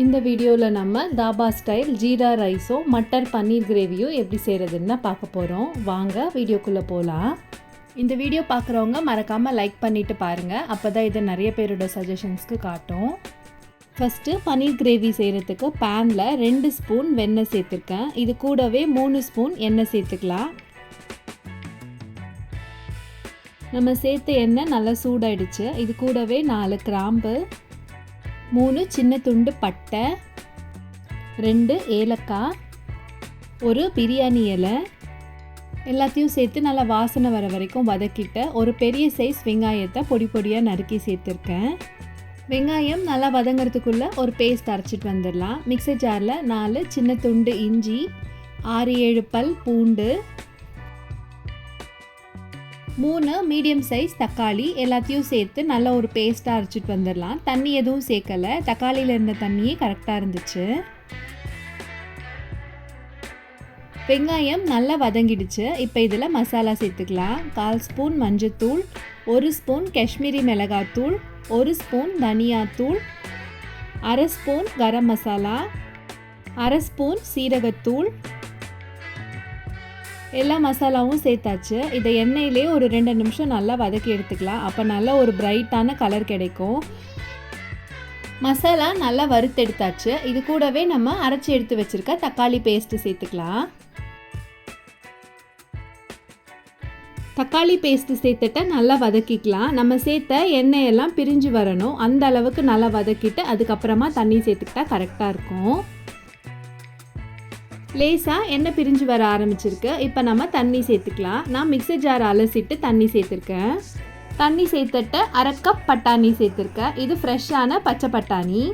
இந்த வீடியோவில் நம்ம தாபா ஸ்டைல் ஜீரா ரைஸோ மட்டர் பன்னீர் கிரேவியோ எப்படி செய்கிறதுன்னு பார்க்க போகிறோம். வாங்க வீடியோக்குள்ளே போகலாம். இந்த வீடியோ பார்க்குறவங்க மறக்காமல் லைக் பண்ணிவிட்டு பாருங்கள். அப்போ தான் இதை நிறைய பேரோட சஜஷன்ஸ்க்கு காட்டும். ஃபஸ்ட்டு பன்னீர் கிரேவி செய்கிறதுக்கு பேனில் 2 ஸ்பூன் வெண்ணெய் சேர்த்துருக்கேன். இது கூடவே 3 ஸ்பூன் எண்ணெய் சேர்த்துக்கலாம். நம்ம சேர்த்த எண்ணெய் நல்லா சூடாயிடுச்சு. இது கூடவே 4 கிராம்பு, 3 சின்ன துண்டு பட்டை, 2 ஏலக்காய், ஒரு பிரியாணி இலை எல்லாத்தையும் சேர்த்து நல்லா வாசனை வர வரைக்கும் வதக்கிட்டு ஒரு பெரிய சைஸ் வெங்காயத்தை பொடி பொடியாக நறுக்கி சேர்த்துருக்கேன். வெங்காயம் நல்லா வதங்கிறதுக்குள்ளே ஒரு பேஸ்ட் அரைச்சிட்டு வந்துடலாம். மிக்சர் ஜாரில் 4 சின்ன துண்டு இஞ்சி, 6-7 பல் பூண்டு, 3 மீடியம் சைஸ் தக்காளி எல்லாத்தையும் சேர்த்து நல்லா ஒரு பேஸ்ட்டாக அரைச்சிட்டு வந்துடலாம். தண்ணி எதுவும் சேர்க்கலை, தக்காளியில் இருந்த தண்ணியே கரெக்டாக இருந்துச்சு. வெங்காயம் நல்லா வதங்கிடுச்சு. இப்போ இதில் மசாலா சேர்த்துக்கலாம். 1/4 ஸ்பூன் மஞ்சத்தூள், 1 ஸ்பூன் காஷ்மீரி மிளகாத்தூள், 1 ஸ்பூன் தனியாத்தூள், 1/2 ஸ்பூன் கரம் மசாலா, 1/2 ஸ்பூன் சீரகத்தூள். எல்லா மசாலாவும் சேர்த்தாச்சு. இதை எண்ணெயிலே ஒரு 2 நிமிஷம் நல்லா வதக்கி எடுத்துக்கலாம். அப்போ நல்லா ஒரு பிரைட்டான கலர் கிடைக்கும். மசாலா நல்லா வறுத்தெடுத்தாச்சு. இது கூடவே நம்ம அரைச்சி எடுத்து வச்சுருக்க தக்காளி பேஸ்ட்டு சேர்த்துக்கலாம். தக்காளி பேஸ்ட்டு சேர்த்துட்டு நல்லா வதக்கிக்கலாம். நம்ம சேர்த்த எண்ணெயெல்லாம் பிரிஞ்சு வரணும். அந்த அளவுக்கு நல்லா வதக்கிட்டு அதுக்கப்புறமா தண்ணி சேர்த்துக்கிட்டா கரெக்டாக இருக்கும். லேசாக எண்ணெய் பிரிஞ்சு வர ஆரம்பிச்சிருக்கு. இப்போ நம்ம தண்ணி சேர்த்துக்கலாம். நான் மிக்சர் ஜார் அலசிட்டு தண்ணி சேர்த்துருக்கேன். தண்ணி சேர்த்துட்டு 1/2 கப் பட்டாணி சேர்த்துருக்கேன். இது ஃப்ரெஷ்ஷான பச்சை பட்டாணி.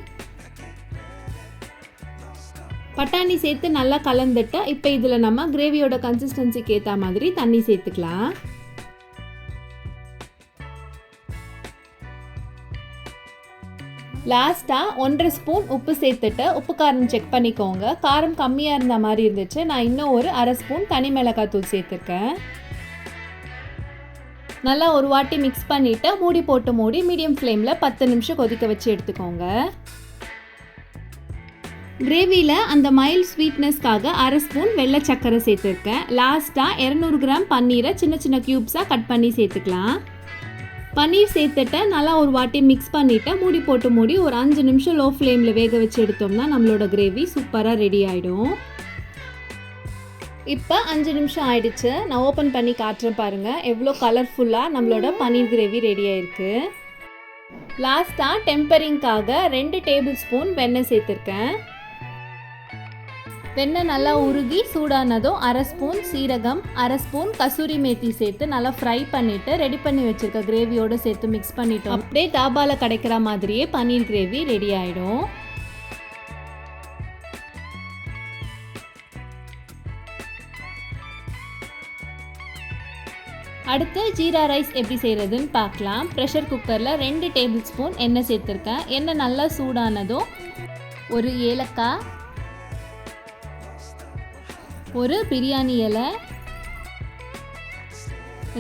பட்டாணி சேர்த்து நல்லா கலந்துட்டு இப்போ இதில் நம்ம கிரேவியோட கன்சிஸ்டன்சிக்கு ஏற்ற மாதிரி தண்ணி சேர்த்துக்கலாம். லாஸ்ட்டாக 1/2 ஸ்பூன் உப்பு சேர்த்துட்டு உப்பு காரம் செக் பண்ணிக்கோங்க. காரம் கம்மியாக இருந்த மாதிரி இருந்துச்சு. நான் இன்னும் ஒரு 1/2 ஸ்பூன் தனி மிளகாத்தூள் சேர்த்துருக்கேன். நல்லா ஒரு வாட்டி மிக்ஸ் பண்ணிவிட்டு மூடி மீடியம் ஃப்ளேமில் 10 நிமிஷம் கொதிக்க வச்சு எடுத்துக்கோங்க. கிரேவியில் அந்த மைல்ட் ஸ்வீட்னஸ்க்காக 1/2 ஸ்பூன் வெள்ளை சர்க்கரை சேர்த்துருக்கேன். லாஸ்ட்டாக 200 கிராம் பன்னீரை சின்ன சின்ன க்யூப்ஸாக கட் பண்ணி சேர்த்துக்கலாம். பன்னீர் சேர்த்துட்டு நல்லா ஒரு வாட்டி மிக்ஸ் பண்ணிவிட்டு மூடி ஒரு 5 நிமிஷம் லோ ஃப்ளேமில் வேக வச்சு எடுத்தோம்னா நம்மளோட கிரேவி சூப்பராக ரெடி ஆகிடும். இப்போ 5 நிமிஷம் ஆயிடுச்சு. நான் ஓப்பன் பண்ணி காட்டுறேன் பாருங்கள் எவ்வளோ கலர்ஃபுல்லாக நம்மளோட பன்னீர் கிரேவி ரெடி ஆகிருக்கு. லாஸ்ட்டாக டெம்பரிங்காக 2 டேபிள் ஸ்பூன் வெண்ணெய் சேர்த்துருக்கேன். வெண்ணெய் நல்லா உருகி சூடானதும் 1/2 ஸ்பூன் சீரகம், 1/2 ஸ்பூன் கசூரி மேத்தி சேர்த்து நல்லா ஃப்ரை பண்ணிவிட்டு ரெடி பண்ணி வச்சுருக்க கிரேவியோடு சேர்த்து மிக்ஸ் பண்ணிட்டோம். அப்படியே தாபாவில் கிடைக்கிற மாதிரியே பன்னீர் கிரேவி ரெடி ஆகிடும். அடுத்து ஜீரா ரைஸ் எப்படி செய்கிறதுன்னு பார்க்கலாம். ப்ரெஷர் குக்கரில் 2 டேபிள் ஸ்பூன் எண்ணெய் சேர்த்துருக்கேன். எண்ணெய் நல்லா சூடானதும் ஒரு ஏலக்காய், ஒரு பிரியாணி இலை,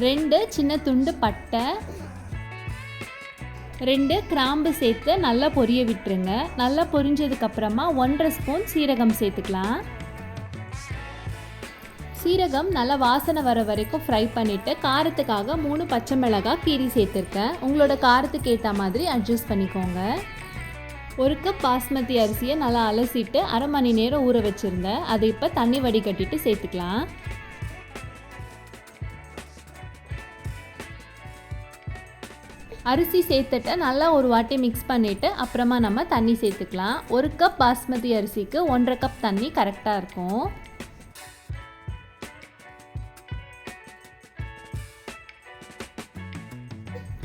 2 சின்ன துண்டு பட்டை, 2 கிராம்பு சேர்த்து நல்லா பொரிய விட்டுருங்க. நல்லா பொரிஞ்சதுக்கப்புறமா 1/2 ஸ்பூன் சீரகம் சேர்த்துக்கலாம். சீரகம் நல்லா வாசனை வர வரைக்கும் ஃப்ரை பண்ணிவிட்டு காரத்துக்காக 3 பச்சை மிளகாய் கீரி சேர்த்துருக்கேன். உங்களோட காரத்துக்கு ஏற்ற மாதிரி அட்ஜஸ்ட் பண்ணிக்கோங்க. 1 கப் பாஸ்மதி அரிசியை நல்லா அலசிட்டு 1/2 மணி நேரம் ஊற வச்சுருந்தேன். அதை இப்போ தண்ணி வடிகட்டிட்டு சேர்த்துக்கலாம். அரிசி சேர்த்துட்டு நல்லா ஒரு வாட்டி மிக்ஸ் பண்ணிவிட்டு அப்புறமா நம்ம தண்ணி சேர்த்துக்கலாம். 1 கப் பாஸ்மதி அரிசிக்கு 1/2 கப் தண்ணி கரெக்டாக இருக்கும்.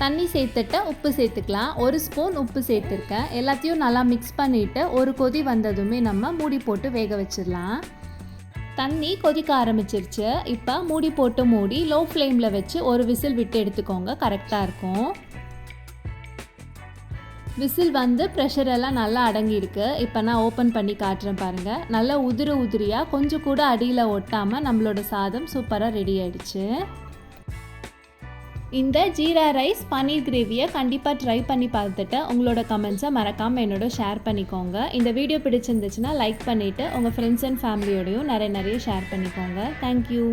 தண்ணி சேர்த்துட்டு உப்பு சேர்த்துக்கலாம். 1 ஸ்பூன் உப்பு சேர்த்துருக்கேன். எல்லாத்தையும் நல்லா மிக்ஸ் பண்ணிவிட்டு ஒரு கொதி வந்ததுமே நம்ம மூடி போட்டு வேக வச்சிடலாம். தண்ணி கொதிக்க ஆரம்பிச்சிருச்சு. இப்போ மூடி லோ ஃப்ளேமில் வச்சு ஒரு விசில் விட்டு எடுத்துக்கோங்க. கரெக்டாக இருக்கும். விசில் வந்து ப்ரெஷர் எல்லாம் நல்லா அடங்கியிருக்கு. இப்போ நான் ஓப்பன் பண்ணி காட்டுறேன் பாருங்கள். நல்லா உதிரியாக கொஞ்சம் கூட அடியில் ஒட்டாமல் நம்மளோட சாதம் சூப்பராக ரெடி ஆகிடுச்சு. இந்த ஜீரா ரைஸ் பன்னீர் கிரேவியை கண்டிப்பாக ட்ரை பண்ணி பார்த்துட்டு உங்களோட கமெண்ட்ஸை மறக்காமல் என்னோட ஷேர் பண்ணிக்கோங்க. இந்த வீடியோ பிடிச்சிருந்துச்சுன்னா லைக் பண்ணிவிட்டு உங்கள் ஃப்ரெண்ட்ஸ் அண்ட் ஃபேமிலியோடையும் நிறைய ஷேர் பண்ணிக்கோங்க. தேங்க்யூ.